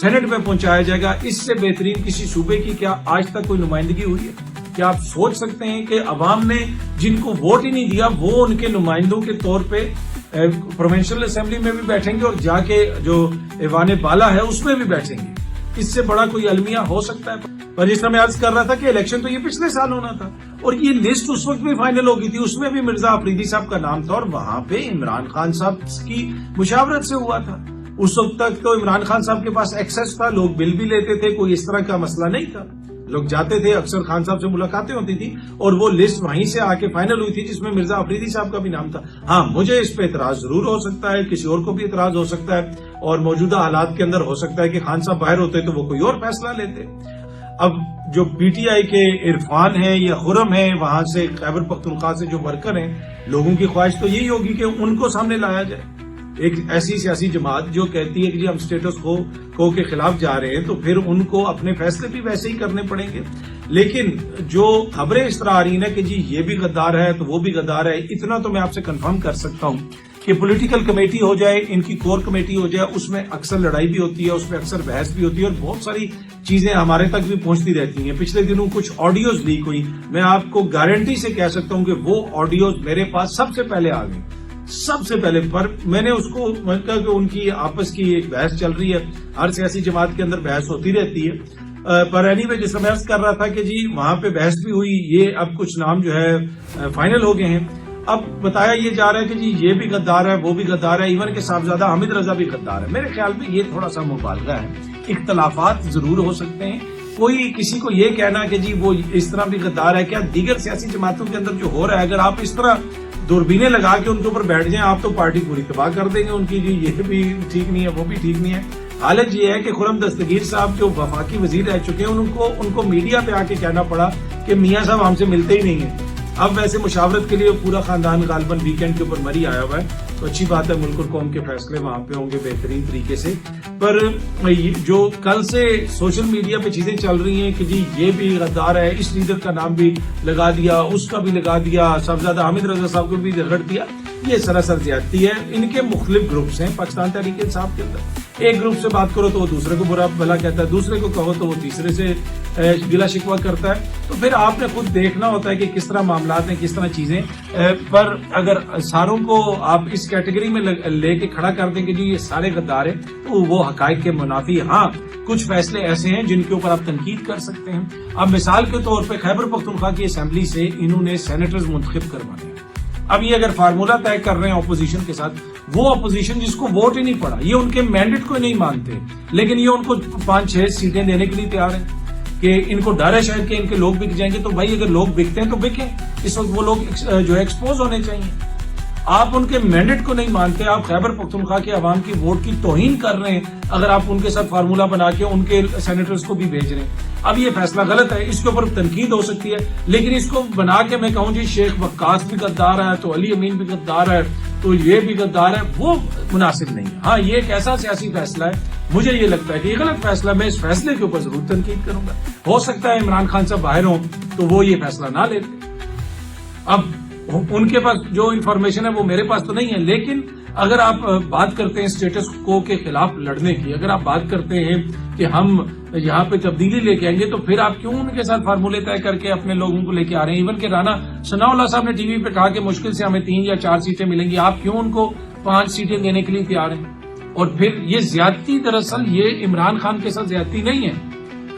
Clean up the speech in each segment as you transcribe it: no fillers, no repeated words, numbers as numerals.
Saint میں پہنچایا جائے گا. اس سے بہترین کسی صوبے کی کیا آج تک کوئی نمائندگی ہوئی ہے؟ کیا آپ سوچ سکتے ہیں کہ عوام نے جن کو ووٹ ہی نہیں دیا وہ ان کے نمائندوں کے طور پہ پروونشل اسمبلی میں بھی بیٹھیں گے اور جا کے جو ایوان بالا ہے اس میں بھی بیٹھیں گے؟ اس سے بڑا کوئی المیہ ہو سکتا ہے؟ پر جس طرح میں عرض کر رہا تھا کہ الیکشن تو یہ پچھلے سال ہونا تھا اور یہ لسٹ اس وقت بھی فائنل ہو گئی تھی, اس میں بھی مرزا آفریدی صاحب کا نام تھا اور وہاں پہ عمران خان صاحب کی مشاورت سے ہوا تھا. اس وقت تک تو عمران خان صاحب کے پاس ایکسس تھا, لوگ بل بھی لیتے تھے, کوئی اس طرح کا مسئلہ نہیں تھا, لوگ جاتے تھے, اکثر خان صاحب سے ملاقاتیں ہوتی تھی اور وہ لسٹ وہیں سے آ کے فائنل ہوئی تھی جس میں مرزا آفریدی صاحب کا بھی نام تھا. ہاں مجھے اس پہ اعتراض ضرور ہو سکتا ہے, کسی اور کو بھی اعتراض ہو سکتا ہے اور موجودہ حالات کے اندر ہو سکتا ہے کہ خان صاحب باہر ہوتے تو وہ کوئی اور فیصلہ لیتے. اب جو پی ٹی آئی کے عرفان ہیں یا خرم ہیں وہاں سے خیبر پختونخوا سے جو ورکر ہیں, لوگوں کی خواہش تو یہی ہوگی کہ ان کو سامنے لایا جائے. ایک ایسی سیاسی جماعت جو کہتی ہے کہ جی ہم اسٹیٹس کو کے خلاف جا رہے ہیں تو پھر ان کو اپنے فیصلے بھی ویسے ہی کرنے پڑیں گے. لیکن جو خبریں اس طرح آ رہی ہیں کہ جی یہ بھی غدار ہے تو وہ بھی غدار ہے, اتنا تو میں آپ سے کنفرم کر سکتا ہوں کہ پولیٹیکل کمیٹی ہو جائے, ان کی کور کمیٹی ہو جائے, اس میں اکثر لڑائی بھی ہوتی ہے, اس میں اکثر بحث بھی ہوتی ہے اور بہت ساری چیزیں ہمارے تک بھی پہنچتی رہتی ہیں. پچھلے دنوں کچھ آڈیوز لیک ہوئی, میں آپ کو گارنٹی سے کہہ سکتا ہوں کہ وہ آڈیوز میرے پاس سب سے پہلے آ گئی, سب سے پہلے. پر میں نے اس کو کہا کہ ان کی آپس کی ایک بحث چل رہی ہے, ہر سیاسی جماعت کے اندر بحث ہوتی رہتی ہے. پر اینی وے جس میں عرض کر رہا تھا کہ جی وہاں پہ بحث بھی ہوئی, یہ اب کچھ نام جو ہے فائنل ہو گئے ہیں. اب بتایا یہ جا رہا ہے کہ جی یہ بھی غدار ہے وہ بھی غدار ہے, ایون کہ صاحبزادہ حامد رضا بھی غدار ہے. میرے خیال میں یہ تھوڑا سا مبالغہ ہے, اختلافات ضرور ہو سکتے ہیں, کوئی کسی کو یہ کہنا کہ جی وہ اس طرح بھی غدار ہے, کیا دیگر سیاسی جماعتوں کے اندر جو ہو رہا ہے اگر آپ اس طرح دوربینیں لگا کے ان کے اوپر بیٹھ جائیں آپ تو پارٹی پوری تباہ کر دیں گے ان کی, جی یہ بھی ٹھیک نہیں ہے وہ بھی ٹھیک نہیں ہے. حالت یہ ہے کہ خرم دستگیر صاحب جو وفاقی وزیر رہ چکے ہیں ان کو میڈیا پہ آ کے کہنا پڑا کہ میاں صاحب ہم سے ملتے ہی نہیں ہیں. اب ویسے مشاورت کے لیے پورا خاندان غالباً ویکینڈ کے اوپر مری آیا ہوا ہے, تو اچھی بات ہے, ملک اور قوم کے فیصلے وہاں پہ ہوں گے بہترین طریقے سے. پر جو کل سے سوشل میڈیا پہ چیزیں چل رہی ہیں کہ جی یہ بھی غدار ہے, اس لیڈر کا نام بھی لگا دیا, اس کا بھی لگا دیا, صاحبزادہ حامد رضا صاحب کو بھی رگڑ دیا, یہ سراسر زیادتی ہے. ان کے مختلف گروپس ہیں پاکستان تحریک انصاف کے اندر, ایک گروپ سے بات کرو تو وہ دوسرے کو برا بھلا کہتا ہے, دوسرے کو کہو تو وہ تیسرے سے گلا شکوہ کرتا ہے. تو پھر آپ نے خود دیکھنا ہوتا ہے کہ کس طرح معاملات ہیں, کس طرح چیزیں. پر اگر ساروں کو آپ اس کیٹیگری میں لے کے کھڑا کر دیں کہ جی یہ سارے غدار ہیں تو وہ حقائق کے منافی. ہاں کچھ فیصلے ایسے ہیں جن کے اوپر آپ تنقید کر سکتے ہیں. اب مثال کے طور پہ خیبر پختونخوا کی اسمبلی سے انہوں نے سینیٹرز منتخب کروانے. اب یہ اگر فارمولا طے کر رہے ہیں اپوزیشن کے ساتھ, وہ اپوزیشن جس کو ووٹ ہی نہیں پڑا, یہ ان کے مینڈیٹ کو نہیں مانتے, لیکن یہ ان کو 5-6 سیٹیں دینے کے لیے تیار ہیں کہ ان کو ڈر ہے شاید کہ ان کے لوگ بک جائیں گے. تو بھائی اگر لوگ بکتے ہیں تو بکیں, اس وقت وہ لوگ جو ہے ایکسپوز ہونے چاہیے. آپ ان کے مینڈیٹ کو نہیں مانتے, آپ خیبر پختونخوا کے عوام کی ووٹ کی توہین کر رہے ہیں اگر آپ ان کے ساتھ فارمولا بنا کے ان کے سینیٹرز کو بھی بھیج رہے ہیں. اب یہ فیصلہ غلط ہے, اس کے اوپر تنقید ہو سکتی ہے, لیکن اس کو بنا کے میں کہوں جی شیخ وقاص بھی غدار ہے تو علی امین بھی غدار ہے تو یہ بھی غدار ہے, وہ مناسب نہیں ہے. ہاں یہ ایک ایسا سیاسی فیصلہ ہے, مجھے یہ لگتا ہے کہ یہ غلط فیصلہ, میں اس فیصلے کے اوپر ضرور تنقید کروں گا. ہو سکتا ہے عمران خان صاحب باہر ہوں تو وہ یہ فیصلہ نہ لیتے. اب ان کے پاس جو انفارمیشن ہے وہ میرے پاس تو نہیں ہے, لیکن اگر آپ بات کرتے ہیں اسٹیٹس کو کے خلاف لڑنے کی, اگر آپ بات کرتے ہیں کہ ہم یہاں پہ تبدیلی لے کے آئیں گے تو پھر آپ کیوں ان کے ساتھ فارمولے طے کر کے اپنے لوگوں کو لے کے آ رہے ہیں. ایون کہ رانا ثناء اللہ صاحب نے ٹی وی پہ کہا کہ مشکل سے ہمیں 3 یا 4 سیٹیں ملیں گی, آپ کیوں ان کو 5 سیٹیں دینے کے لیے تیار ہیں. اور پھر یہ زیادتی, دراصل یہ عمران خان کے ساتھ زیادتی نہیں ہے,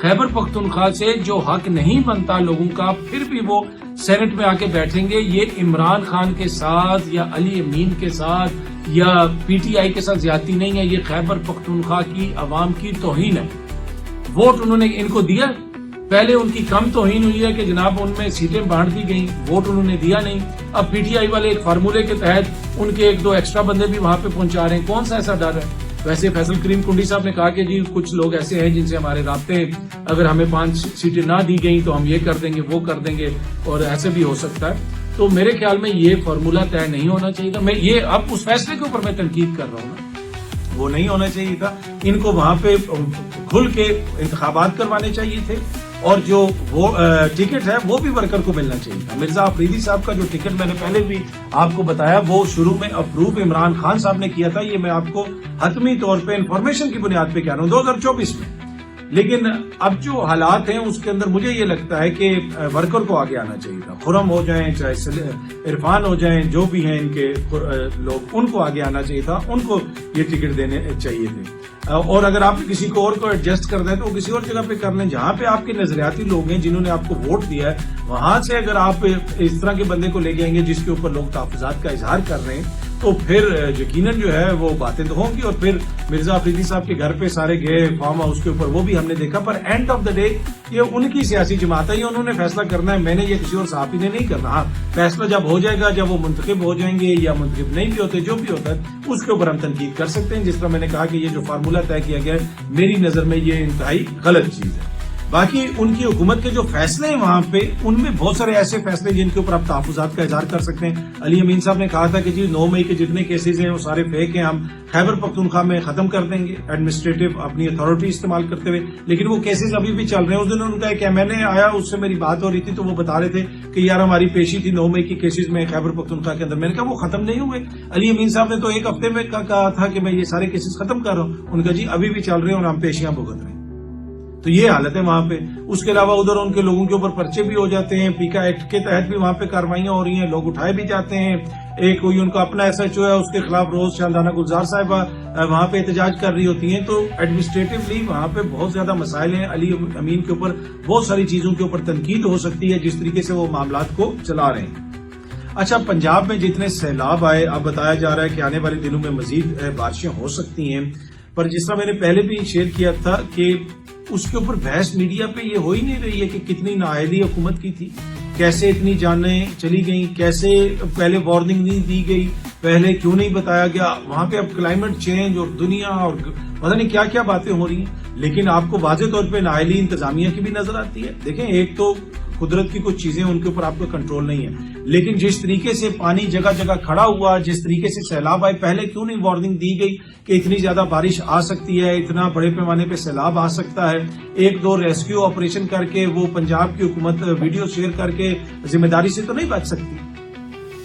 خیبر پختونخوا سے جو حق نہیں بنتا لوگوں کا پھر بھی وہ سینٹ میں آ کے بیٹھیں گے. یہ عمران خان کے ساتھ یا علی امین کے ساتھ یا پی ٹی آئی کے ساتھ زیادتی نہیں ہے, یہ خیبر پختونخوا کی عوام کی توہین ہے. ووٹ انہوں نے ان کو دیا, پہلے ان کی کم توہین ہوئی ہے کہ جناب ان میں سیٹیں بانٹ دی گئیں, ووٹ انہوں نے دیا نہیں. اب پی ٹی آئی والے ایک فارمولے کے تحت ان کے 1-2 ایکسٹرا بندے بھی وہاں پہ پہنچا رہے ہیں. کون سا ایسا ڈر ہے؟ ویسے فیصل کریم کنڈی صاحب نے کہا کہ جی کچھ لوگ ایسے ہیں جن سے ہمارے رابطے ہیں, اگر ہمیں 5 سیٹیں نہ دی گئیں تو ہم یہ کر دیں گے وہ کر دیں گے, اور ایسے بھی ہو سکتا ہے. تو میرے خیال میں یہ فارمولہ طے نہیں ہونا چاہیے تھا. میں یہ اب اس فیصلے کے اوپر میں تنقید کر رہا ہوں نا, وہ نہیں ہونا چاہیے تھا. ان کو وہاں پہ کھل کے انتخابات کروانے چاہیے تھے, اور جو وہ ٹکٹ ہے وہ بھی ورکر کو ملنا چاہیے تھا. مرزا آفریدی صاحب کا جو ٹکٹ میں نے پہلے بھی آپ کو بتایا وہ شروع میں اپروو عمران خان صاحب نے کیا تھا. یہ میں آپ کو حتمی طور پہ انفارمیشن کی بنیاد پہ کہہ رہا ہوں 2024 میں. لیکن اب جو حالات ہیں اس کے اندر مجھے یہ لگتا ہے کہ ورکر کو آگے آنا چاہیے تھا. خرم ہو جائیں چاہے عرفان ہو جائیں جو بھی ہیں ان کے لوگ ان کو آگے آنا چاہیے تھا. ان کو یہ ٹکٹ دینے چاہیے تھے. اور اگر آپ کسی کو اور کو ایڈجسٹ کر دیں تو وہ کسی اور جگہ پہ کر لیں جہاں پہ آپ کے نظریاتی لوگ ہیں جنہوں نے آپ کو ووٹ دیا ہے. وہاں سے اگر آپ اس طرح کے بندے کو لے کے آئیں گے جس کے اوپر لوگ تحفظات کا اظہار کر رہے ہیں تو پھر یقیناً جو ہے وہ باتیں تو ہوں گی. اور پھر مرزا آفریدی صاحب کے گھر پہ سارے گئے فارم ہاؤس کے اوپر وہ بھی ہم نے دیکھا. پر اینڈ آف دا ڈے یہ ان کی سیاسی جماعت ہے, یہ انہوں نے فیصلہ کرنا ہے. میں نے یہ کسی اور صحافی نے نہیں کرنا. ہاں فیصلہ جب ہو جائے گا جب وہ منتخب ہو جائیں گے یا منتخب نہیں بھی ہوتے جو بھی ہوتا ہے اس کے اوپر ہم تنقید کر سکتے ہیں. جس طرح میں نے کہا کہ یہ جو فارمولہ طے کیا گیا ہے میری نظر میں یہ انتہائی غلط چیز ہے. باقی ان کی حکومت کے جو فیصلے ہیں وہاں پہ ان میں بہت سارے ایسے فیصلے جن کے اوپر آپ تحفظات کا اظہار کر سکتے ہیں. علی امین صاحب نے کہا تھا کہ جی 9 مئی کے جتنے کیسز ہیں وہ سارے فیک ہیں, ہم خیبر پختونخوا میں ختم کر دیں گے ایڈمنسٹریٹو اپنی اتھارٹی استعمال کرتے ہوئے. لیکن وہ کیسز ابھی بھی چل رہے ہیں. اس دن انہوں نے کہا کہ میں نے آیا اس سے میری بات ہو رہی تھی تو وہ بتا رہے تھے کہ یار ہماری پیشی تھی 9 مئی کی کیسز میں خیبر پختونخوا کے اندر. میں نے کہا وہ ختم نہیں ہوئے. علی امین صاحب نے تو ایک ہفتے میں کہا تھا کہ میں یہ سارے کیسز ختم کر رہا ہوں. ان کا جی ابھی بھی چل رہے ہیں اور ہم پیشیاں بھگت رہے ہیں. تو یہ حالت ہے وہاں پہ. اس کے علاوہ ادھر ان کے لوگوں کے اوپر پرچے بھی ہو جاتے ہیں. پیکا ایکٹ کے تحت بھی وہاں پہ کاروائیاں ہو رہی ہیں, لوگ اٹھائے بھی جاتے ہیں. ایک کوئی ان کا اپنا ایس ایچ او ہے اس کے خلاف روز شاندانہ گلزار صاحبہ وہاں پہ احتجاج کر رہی ہوتی ہیں. تو ایڈمنسٹریٹولی وہاں پہ بہت زیادہ مسائل ہیں. علی امین کے اوپر بہت ساری چیزوں کے اوپر تنقید ہو سکتی ہے جس طریقے سے وہ معاملات کو چلا رہے ہیں. اچھا, پنجاب میں جتنے سیلاب آئے اب بتایا جا رہا ہے کہ آنے والے دنوں میں مزید بارشیں ہو سکتی ہیں. پر جس طرح میں نے پہلے بھی شیئر کیا تھا کہ اس کے اوپر بحث میڈیا پہ یہ ہو ہی نہیں رہی ہے کہ کتنی نااہلی حکومت کی تھی, کیسے اتنی جانیں چلی گئیں, کیسے پہلے وارننگ نہیں دی گئی, پہلے کیوں نہیں بتایا گیا. وہاں پہ اب کلائمیٹ چینج اور دنیا اور پتہ نہیں کیا کیا باتیں ہو رہی ہیں. لیکن آپ کو واضح طور پہ نااہلی انتظامیہ کی بھی نظر آتی ہے. دیکھیں ایک تو قدرت کی کچھ چیزیں ان کے اوپر آپ کو کنٹرول نہیں ہے, لیکن جس طریقے سے پانی جگہ جگہ کھڑا ہوا, جس طریقے سے سیلاب آئے, پہلے کیوں نہیں وارننگ دی گئی کہ اتنی زیادہ بارش آ سکتی ہے, اتنا بڑے پیمانے پہ سیلاب آ سکتا ہے. ایک دو ریسکیو آپریشن کر کے وہ پنجاب کی حکومت ویڈیو شیئر کر کے ذمہ داری سے تو نہیں بچ سکتی.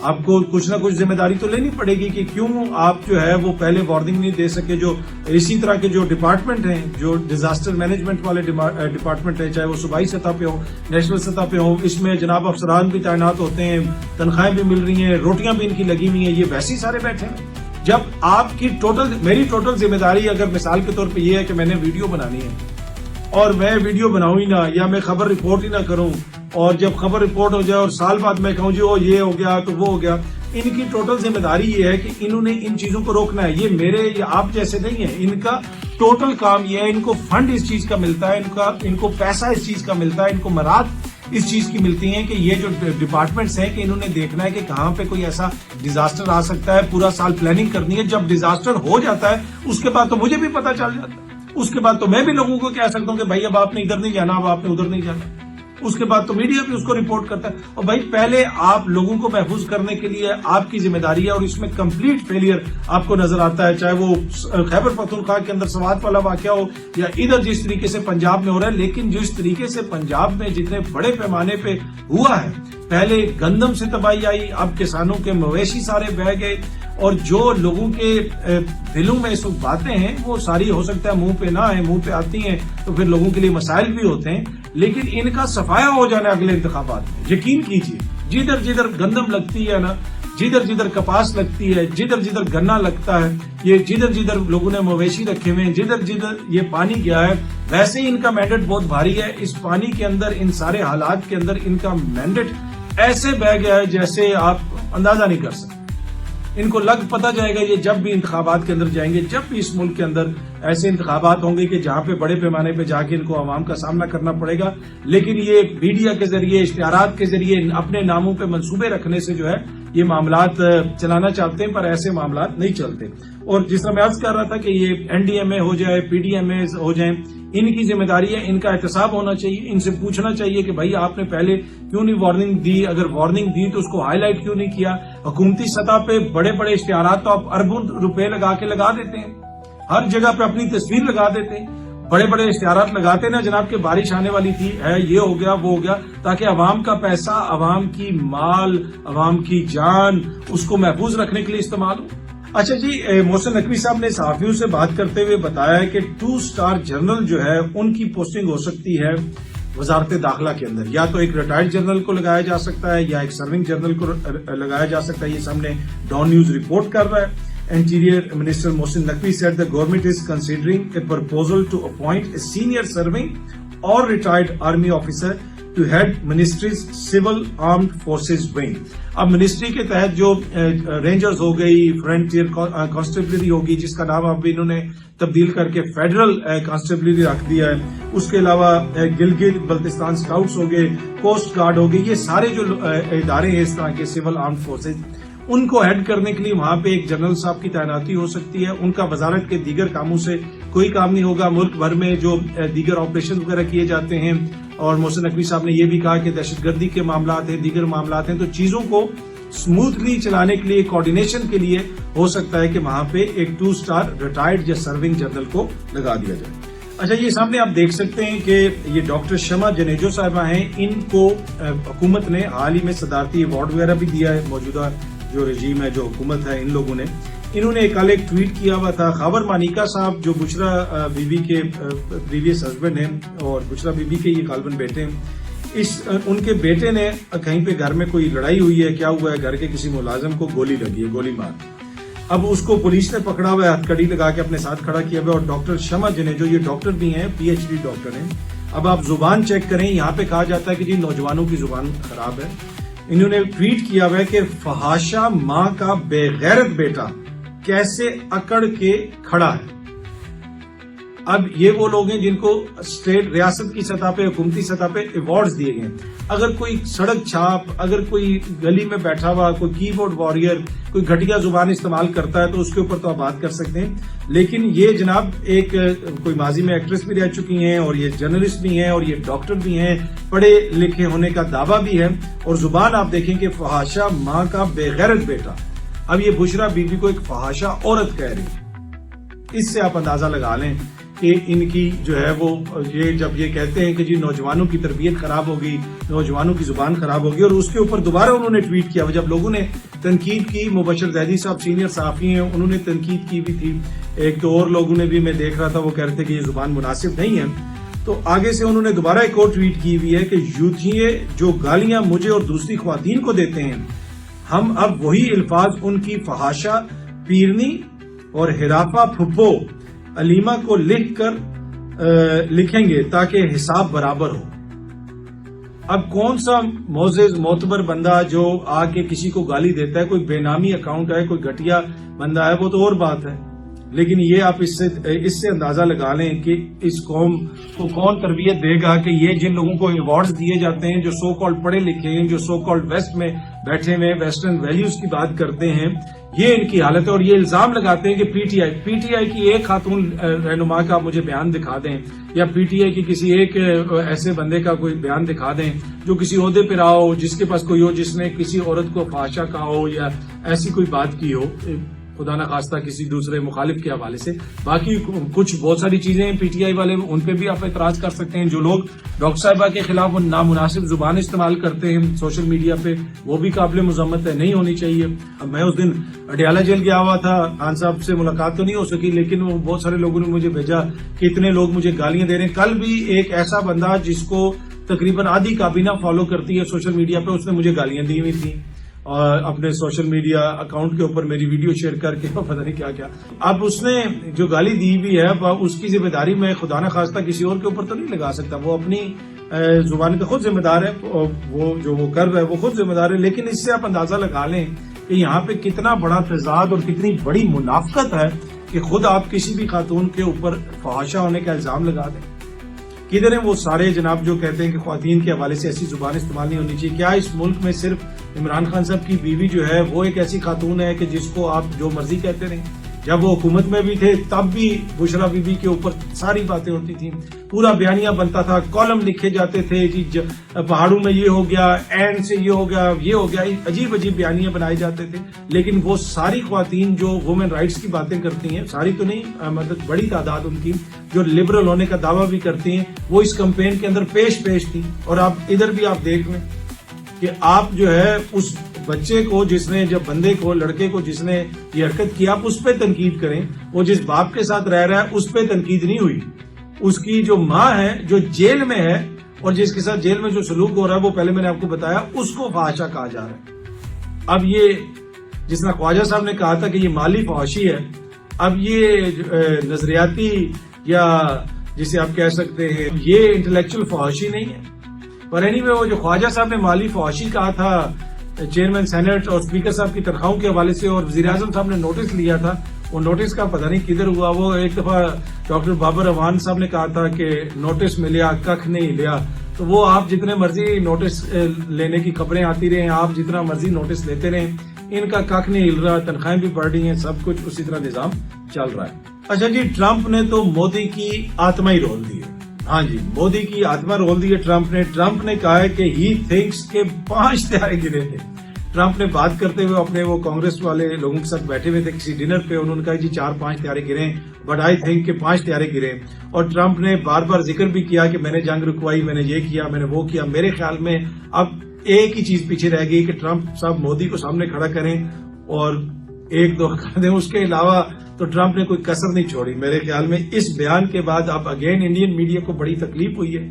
آپ کو کچھ نہ کچھ ذمہ داری تو لینی پڑے گی کہ کیوں آپ جو ہے وہ پہلے وارننگ نہیں دے سکے. جو اسی طرح کے جو ڈپارٹمنٹ ہیں, جو ڈیزاسٹر مینجمنٹ والے ڈپارٹمنٹ ہیں, چاہے وہ صوبائی سطح پہ ہو نیشنل سطح پہ ہو, اس میں جناب افسران بھی تعینات ہوتے ہیں, تنخواہیں بھی مل رہی ہیں, روٹیاں بھی ان کی لگی ہوئی ہیں, یہ ویسے ہی سارے بیٹھے ہیں. جب آپ کی میری ٹوٹل ذمہ داری اگر مثال کے طور پہ یہ ہے کہ میں نے ویڈیو بنانی ہے اور میں ویڈیو بناؤں ہی نہ یا میں خبر رپورٹ ہی نہ کروں, اور جب خبر رپورٹ ہو جائے اور سال بعد میں کہوں جی وہ یہ ہو گیا تو وہ ہو گیا, ان کی ٹوٹل ذمہ داری یہ ہے کہ انہوں نے ان چیزوں کو روکنا ہے. یہ میرے یا آپ جیسے نہیں ہے, ان کا ٹوٹل کام یہ ہے. ان کو فنڈ اس چیز کا ملتا ہے, ان کو پیسہ اس چیز کا ملتا ہے, ان کو مراد اس چیز کی ملتی ہیں کہ یہ جو ڈپارٹمنٹس ہیں کہ انہوں نے دیکھنا ہے کہ کہاں پہ کوئی ایسا ڈیزاسٹر آ سکتا ہے, پورا سال پلاننگ کرنی ہے. جب ڈیزاسٹر ہو جاتا ہے اس کے بعد تو مجھے بھی پتا چل جاتا ہے, اس کے بعد تو میں بھی لوگوں کو کہہ سکتا ہوں کہ بھائی اب آپ نے ادھر نہیں جانا, اب آپ نے ادھر نہیں جانا. اس کے بعد تو میڈیا بھی اس کو رپورٹ کرتا ہے. اور بھائی پہلے آپ لوگوں کو محفوظ کرنے کے لیے آپ کی ذمہ داری ہے, اور اس میں کمپلیٹ فیلئر آپ کو نظر آتا ہے, چاہے وہ خیبر پختونخوا کے اندر سوات والا واقعہ ہو یا ادھر جس طریقے سے پنجاب میں ہو رہا ہے. لیکن جس طریقے سے پنجاب میں جتنے بڑے پیمانے پہ ہوا ہے, پہلے گندم سے تباہی آئی, اب کسانوں کے مویشی سارے بہہ گئے, اور جو لوگوں کے دلوں میں اس وقت باتیں ہیں وہ ساری ہو سکتا ہے منہ پہ نہ آئے, منہ پہ آتی ہیں تو پھر لوگوں کے لیے مسائل بھی ہوتے ہیں. لیکن ان کا صفایا ہو جانا اگلے انتخابات میں, یقین کیجیے جدھر جدھر گندم لگتی ہے نا, جدھر جدھر کپاس لگتی ہے, جدھر جدھر گنا لگتا ہے, یہ جدھر جدھر لوگوں نے مویشی رکھے ہوئے ہیں, جدھر جدھر یہ پانی گیا ہے, ویسے ہی ان کا مینڈیٹ بہت بھاری ہے. اس پانی کے اندر, ان سارے حالات کے اندر ان کا مینڈیٹ ایسے بہ گیا ہے جیسے آپ اندازہ نہیں کر سکتے. ان کو لگ پتا جائے گا یہ جب بھی انتخابات کے اندر جائیں گے, جب بھی اس ملک کے اندر ایسے انتخابات ہوں گے کہ جہاں پہ بڑے پیمانے پہ جا کے ان کو عوام کا سامنا کرنا پڑے گا. لیکن یہ میڈیا کے ذریعے, اشتہارات کے ذریعے اپنے ناموں پہ منصوبے رکھنے سے جو ہے یہ معاملات چلانا چاہتے ہیں, پر ایسے معاملات نہیں چلتے. اور جس طرح میں عرض کر رہا تھا کہ یہ این ڈی ایم اے ہو جائے, پی ڈی ایم اے ہو جائیں, ان کی ذمہ داری ہے, ان کا احتساب ہونا چاہیے. ان سے پوچھنا چاہیے کہ بھائی آپ نے پہلے کیوں نہیں وارننگ دی, اگر وارننگ دی تو اس کو ہائی لائٹ کیوں نہیں کیا. حکومتی سطح پہ بڑے بڑے اشتہارات تو آپ اربوں روپے لگا کے لگا دیتے ہیں, ہر جگہ پہ اپنی تصویر لگا دیتے ہیں, بڑے بڑے اشتہارات لگاتے نا جناب کہ بارش آنے والی تھی ہے، یہ ہو گیا وہ ہو گیا، تاکہ عوام کا پیسہ، عوام کی مال، عوام کی جان اس کو محفوظ رکھنے کے لیے استعمال ہو۔ اچھا جی، محسن نقوی صاحب نے صحافیوں سے بات کرتے ہوئے بتایا کہ 2 اسٹار جنرل جو ہے ان کی پوسٹنگ ہو سکتی ہے وزارت داخلہ کے اندر، یا تو ایک ریٹائرڈ جنرل کو لگایا جا سکتا ہے یا ایک سرونگ جنرل کو لگایا جا سکتا ہے۔ یہ سامنے ڈان نیوز رپورٹ کر رہا ہے۔ Interior Minister Mohsin Naqvi said the government is considering a proposal to appoint a senior serving or retired army officer to head ministry's civil armed forces wing۔ اب منسٹری کے تحت جو rangers ہو گئی، frontier constabulary ہوگی، جس کا نام اب انہوں نے تبدیل کر کے فیڈرل کانسٹیبلری رکھ دیا ہے، اس کے علاوہ گلگت بلتستان اسکاؤٹس ہو گئے، کوسٹ گارڈ ہو گئی، یہ سارے جو ادارے ہیں اس طرح کے سول آرمڈ فورسز، ان کو ہیڈ کرنے کے لیے وہاں پہ ایک جنرل صاحب کی تعیناتی ہو سکتی ہے۔ ان کا وزارت کے دیگر کاموں سے کوئی کام نہیں ہوگا۔ ملک بھر میں جو دیگر آپریشن وغیرہ کیے جاتے ہیں، اور محسن نقوی صاحب نے یہ بھی کہا کہ دہشت گردی کے معاملات ہیں، دیگر معاملات ہیں، تو چیزوں کو اسموتھلی چلانے کے لیے، کوارڈینیشن کے لیے ہو سکتا ہے کہ وہاں پہ ایک 2 اسٹار ریٹائرڈ یا سرونگ جنرل کو لگا دیا جائے۔ اچھا، یہ سامنے آپ دیکھ سکتے ہیں کہ یہ ڈاکٹر شمع جنیجو صاحبہ ہیں، ان کو حکومت نے حال ہی میں صدارتی ایوارڈ وغیرہ بھی دیا ہے۔ موجودہ جو رجیم ہے، جو حکومت ہے، ان لوگوں نے، انہوں نے کل ایک ٹویٹ کیا ہوا تھا۔ خاور مانیکا صاحب جو بشرا بی بی کے پریویس ہسبینڈ ہیں اور بشرا بی بی کے یہ غالباً بیٹے ہیں، ان کے بیٹے نے کہیں پہ گھر میں کوئی لڑائی ہوئی ہے، کیا ہوا ہے، گھر کے کسی ملازم کو گولی لگی ہے، گولی مار۔ اب اس کو پولیس نے پکڑا ہوا ہے، ہتھکڑی لگا کے اپنے ساتھ کھڑا کیا ہوا ہے، اور ڈاکٹر شمع جنیجو یہ ڈاکٹر بھی ہیں، پی ایچ ڈی ڈاکٹر ہیں۔ اب آپ زبان چیک کریں، یہاں پہ کہا جاتا ہے کہ جی نوجوانوں کی زبان خراب ہے۔ انہوں نے ٹویٹ کیا ہوا ہے کہ فحاشہ ماں کا بے غیرت بیٹا کیسے اکڑ کے کھڑا ہے۔ اب یہ وہ لوگ ہیں جن کو اسٹیٹ، ریاست کی سطح پہ، حکومتی سطح پہ ایوارڈز دیے گئے ہیں۔ اگر کوئی سڑک چھاپ، اگر کوئی گلی میں بیٹھا ہوا کوئی کی بورڈ وارئر کوئی گھٹیا زبان استعمال کرتا ہے تو اس کے اوپر تو آپ بات کر سکتے ہیں، لیکن یہ جناب ایک کوئی ماضی میں ایکٹریس بھی رہ چکی ہیں، اور یہ جرنلسٹ بھی ہیں، اور یہ ڈاکٹر بھی ہیں، پڑھے لکھے ہونے کا دعویٰ بھی ہے، اور زبان آپ دیکھیں کہ فحاشہ ماں کا بے غیرت بیٹا۔ اب یہ بشرا بی بی کو ایک فحاشہ عورت کہہ رہی ہے، اس سے آپ اندازہ لگا لیں کہ ان کی جو ہے وہ یہ جب یہ کہتے ہیں کہ جی نوجوانوں کی تربیت خراب ہوگی، نوجوانوں کی زبان خراب ہوگی، اور اس کے اوپر دوبارہ انہوں نے ٹویٹ کیا، جب لوگوں نے تنقید کی، مبشر زیدی صاحب سینئر صحافی ہیں، انہوں نے تنقید کی بھی تھی، ایک تو اور لوگوں نے بھی، میں دیکھ رہا تھا، وہ کہہ رہے تھے کہ یہ زبان مناسب نہیں ہے، تو آگے سے انہوں نے دوبارہ ایک اور ٹویٹ کی ہوئی ہے کہ یوتھیے جو گالیاں مجھے اور دوسری خواتین کو دیتے ہیں، ہم اب وہی الفاظ ان کی فحاشہ پیرنی اور ہرافا پھپھو علیمہ کو لکھ کر لکھیں گے تاکہ حساب برابر ہو۔ اب کون سا معزز معتبر بندہ جو آ کے کسی کو گالی دیتا ہے، کوئی بے نامی اکاؤنٹ ہے، کوئی گھٹیا بندہ ہے، وہ تو اور بات ہے، لیکن یہ آپ اس سے اندازہ لگا لیں کہ اس قوم کو کون تربیت دے گا کہ یہ جن لوگوں کو ایوارڈز دیے جاتے ہیں، جو سو کالڈ پڑھے لکھے ہیں، جو سو کالڈ ویسٹ میں بیٹھے ہوئے ویسٹرن ویلیوز کی بات کرتے ہیں، یہ ان کی حالت ہے، اور یہ الزام لگاتے ہیں کہ پی ٹی آئی کی ایک خاتون رہنما کا مجھے بیان دکھا دیں، یا پی ٹی آئی کی کسی ایک ایسے بندے کا کوئی بیان دکھا دیں جو کسی عہدے پہ رہا ہو، جس کے پاس کوئی ہو، جس نے کسی عورت کو فحاشہ کہا ہو یا ایسی کوئی بات کی ہو، خدا نہ خواستہ کسی دوسرے مخالف کے حوالے سے۔ باقی کچھ بہت ساری چیزیں ہیں پی ٹی آئی والے، ان پہ بھی آپ اعتراض کر سکتے ہیں۔ جو لوگ ڈاکٹر صاحبہ کے خلاف نامناسب زبان استعمال کرتے ہیں سوشل میڈیا پہ، وہ بھی قابل مذمت ہے، نہیں ہونی چاہیے۔ اب میں اس دن اڈیالہ جیل گیا ہوا تھا، خان صاحب سے ملاقات تو نہیں ہو سکی، لیکن وہ بہت سارے لوگوں نے مجھے بھیجا کہ اتنے لوگ مجھے گالیاں دے رہے ہیں۔ کل بھی ایک ایسا بندہ جس کو تقریباً آدھی کابینہ فالو کرتی ہے سوشل میڈیا پہ، اس نے مجھے گالیاں دی ہوئی تھیں، اور اپنے سوشل میڈیا اکاؤنٹ کے اوپر میری ویڈیو شیئر کر کے پتہ نہیں کیا کیا۔ اب اس نے جو گالی دی بھی ہے اس کی ذمہ داری میں خدا نہ خواستہ کسی اور کے اوپر تو نہیں لگا سکتا، وہ اپنی زبان کا خود ذمہ دار ہے، وہ جو وہ کر رہا ہے وہ خود ذمہ دار ہے۔ لیکن اس سے آپ اندازہ لگا لیں کہ یہاں پہ کتنا بڑا تضاد اور کتنی بڑی منافقت ہے کہ خود آپ کسی بھی خاتون کے اوپر فحاشہ ہونے کا الزام لگا دیں۔ کدھر ہیں وہ سارے جناب جو کہتے ہیں کہ خواتین کے حوالے سے ایسی زبان استعمال نہیں ہونی چاہیے؟ کیا اس ملک میں صرف عمران خان صاحب کی بیوی جو ہے وہ ایک ایسی خاتون ہے کہ جس کو آپ جو مرضی کہتے رہیں؟ جب وہ حکومت میں بھی تھے تب بھی بشرا بی بی کے اوپر ساری باتیں ہوتی تھیں, پورا بیانیہ بنتا تھا, کالم لکھے جاتے تھے جی پہاڑوں میں یہ ہو گیا, اینڈ سے یہ ہو گیا, عجیب عجیب بیانیہ بنائے جاتے تھے. لیکن وہ ساری خواتین جو وومن رائٹس کی باتیں کرتی ہیں, ساری تو نہیں مطلب بڑی تعداد ان کی جو لبرل ہونے کا دعویٰ بھی کرتی ہیں, وہ اس کمپین کے اندر پیش تھی. اور آپ ادھر بھی آپ دیکھ لیں کہ آپ جو ہے اس بچے کو جس نے جب بندے کو لڑکے کو جس نے یہ حرکت کی, آپ اس پہ تنقید کریں. وہ جس باپ کے ساتھ رہ رہا ہے اس پہ تنقید نہیں ہوئی. اس کی جو ماں ہے جو جیل میں ہے اور جس کے ساتھ جیل میں جو سلوک ہو رہا ہے وہ پہلے میں نے آپ کو بتایا, اس کو فحاشہ کہا جا رہا ہے. اب یہ جس طرح خواجہ صاحب نے کہا تھا کہ یہ مالی فحاشی ہے, اب یہ نظریاتی یا جسے آپ کہہ سکتے ہیں یہ انٹلیکچوئل فحاشی نہیں ہے. پر اینی وے وہ جو خواجہ صاحب نے مالی فحاشی کہا تھا چیئرمین سینٹ اور اسپیکر صاحب کی تنخواہوں کے حوالے سے, اور وزیر اعظم صاحب نے نوٹس لیا تھا, وہ نوٹس کا پتہ نہیں کدھر ہوا. وہ ایک دفعہ ڈاکٹر بابر اوان صاحب نے کہا تھا کہ نوٹس ملیا ککھ نہیں لیا. تو وہ آپ جتنے مرضی نوٹس لینے کی خبریں آتی رہیں, آپ جتنا مرضی نوٹس لیتے رہیں, ان کا ککھ نہیں ہل رہا, تنخواہیں بھی بڑھ رہی ہیں, سب کچھ اسی طرح نظام چل رہا ہے. اچھا جی, ٹرمپ نے تو مودی کی آتما ہی رول دی ہے. ہاں جی, مودی کی آتما رول دی ہے ٹرمپ نے کہا ہے کہ ہی تھنکس کے 5 طیارے گرے تھے. ٹرمپ نے بات کرتے ہوئے اپنے وہ کانگریس والے لوگوں کے ساتھ بیٹھے ہوئے تھے کسی ڈنر پہ, انہوں نے کہا جی 4-5 طیارے گرے, بٹ آئی تھنک کہ 5 طیارے گرے. اور ٹرمپ نے بار بار ذکر بھی کیا کہ میں نے جنگ رکوائی, میں نے یہ کیا, میں نے وہ کیا. میرے خیال میں اب ایک ہی چیز پیچھے رہ گئی کہ ٹرمپ صاحب مودی کو سامنے کھڑا کریں اور 1-2 کر دیں. اس کے علاوہ تو ٹرمپ نے کوئی کسر نہیں چھوڑی. میرے خیال میں اس بیان کے بعد اب اگین انڈین میڈیا کو بڑی تکلیف ہوئی ہے.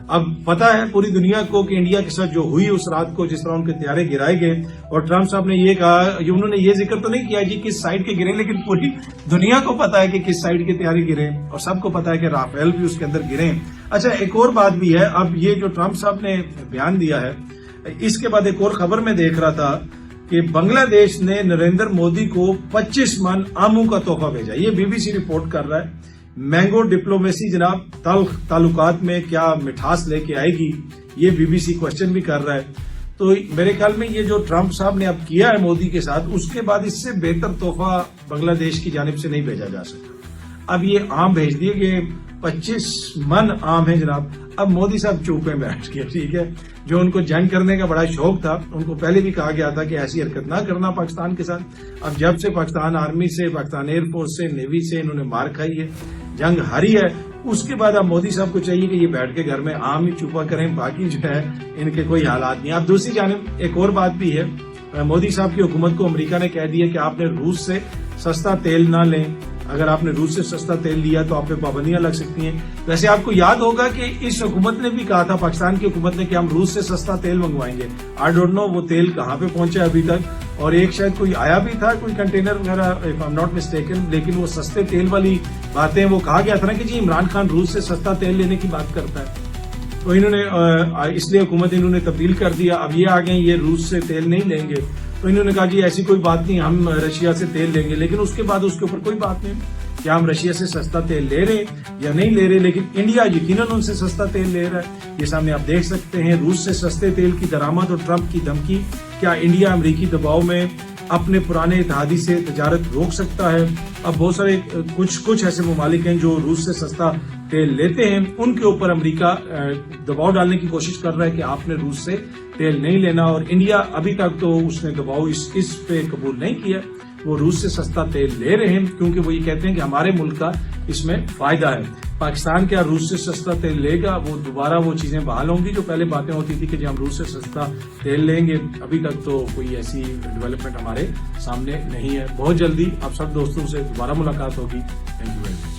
اب پتا ہے پوری دنیا کو کہ انڈیا کے ساتھ جو ہوئی اس رات کو, جس طرح ان کے طیارے گرائے گئے, اور ٹرمپ صاحب نے یہ کہا, انہوں نے یہ ذکر تو نہیں کیا جی کس سائڈ کے گرے, لیکن پوری دنیا کو پتا ہے کہ کس سائڈ کے طیارے گرے, اور سب کو پتا ہے کہ رافیل بھی اس کے اندر گرے. اچھا, ایک اور بات بھی ہے. اب یہ جو ٹرمپ صاحب نے بیان دیا ہے, اس کے بعد ایک اور خبر میں دیکھ رہا تھا کہ بنگلہ دیش نے نریندر مودی کو 25 من آموں کا تحفہ بھیجا. یہ بی بی سی رپورٹ کر رہا ہے. مینگو ڈپلومیسی جناب, تلخ تعلقات میں کیا مٹھاس لے کے آئے گی, یہ بی بی سی کوشچن بھی کر رہا ہے. تو میرے خیال میں یہ جو ٹرمپ صاحب نے اب کیا ہے مودی کے ساتھ, اس کے بعد اس سے بہتر تحفہ بنگلہ دیش کی جانب سے نہیں بھیجا جا سکتا. اب یہ آم بھیج دیے گئے, 25 من آم ہے جناب. اب مودی صاحب چوپے بیٹھ گئے, ٹھیک ہے. جو ان کو جنگ کرنے کا بڑا شوق تھا, ان کو پہلے بھی کہا گیا تھا کہ ایسی حرکت نہ کرنا پاکستان کے ساتھ. اب جب سے پاکستان آرمی سے, پاکستان ایئر فورس سے, نیوی سے انہوں نے مار کھائی ہے, جنگ ہاری ہے, اس کے بعد اب مودی صاحب کو چاہیے کہ یہ بیٹھ کے گھر میں آم ہی چوپا کریں, باقی جو ہے ان کے کوئی حالات نہیں. اب دوسری جانب ایک اور بات بھی ہے, مودی صاحب کی حکومت کو امریکہ نے کہہ دیا کہ آپ نے روس سے سستا تیل نہ لیں. اگر آپ نے روس سے سستا تیل لیا تو آپ پہ پابندیاں لگ سکتی ہیں. ویسے آپ کو یاد ہوگا کہ اس حکومت نے بھی کہا تھا, پاکستان کی حکومت نے, کہ ہم روس سے سستا تیل منگوائیں گے. آئی ڈونٹ نو وہ تیل کہاں پہ پہنچا ابھی تک, اور ایک شاید کوئی آیا بھی تھا کوئی کنٹینر وغیرہ, if I am not mistaken. لیکن وہ سستے تیل والی باتیں, وہ کہا گیا تھا نا کہ جی عمران خان روس سے سستا تیل لینے کی بات کرتا ہے, تو انہوں نے اس لیے حکومت انہوں نے تبدیل کر دیا. اب یہ آ گئے یہ روس سے تیل نہیں لیں گے, تو انہوں نے کہا جی ایسی کوئی بات نہیں, ہم رشیا سے تیل لیں گے. لیکن اس کے بعد اس کے اوپر کوئی بات نہیں کہ ہم رشیا سے سستا تیل لے رہے یا نہیں لے رہے. لیکن انڈیا یقیناً ان سے سستا تیل لے رہا ہے. یہ سامنے آپ دیکھ سکتے ہیں, روس سے سستے تیل کی درآمد اور ٹرمپ کی دھمکی. کیا انڈیا امریکی دباؤ میں اپنے پرانے اتحادی سے تجارت روک سکتا ہے؟ اب بہت سارے کچھ ایسے ممالک ہیں جو روس سے سستا تیل لیتے ہیں, ان کے اوپر امریکہ دباؤ ڈالنے کی کوشش کر رہا ہے کہ آپ نے روس سے تیل نہیں لینا. اور انڈیا ابھی تک تو اس نے دباؤ اس پہ قبول نہیں کیا, وہ روس سے سستا تیل لے رہے ہیں کیونکہ وہ یہ کہتے ہیں کہ ہمارے ملک کا اس میں فائدہ ہے. پاکستان کیا روس سے سستا تیل لے گا؟ وہ دوبارہ وہ چیزیں بحال ہوں گی جو پہلے باتیں ہوتی تھی کہ جب ہم روس سے سستا تیل لیں گے. ابھی تک تو کوئی ایسی ڈیولپمنٹ ہمارے سامنے نہیں ہے. بہت جلدی آپ سب دوستوں سے دوبارہ ملاقات ہوگی. Thank you very much.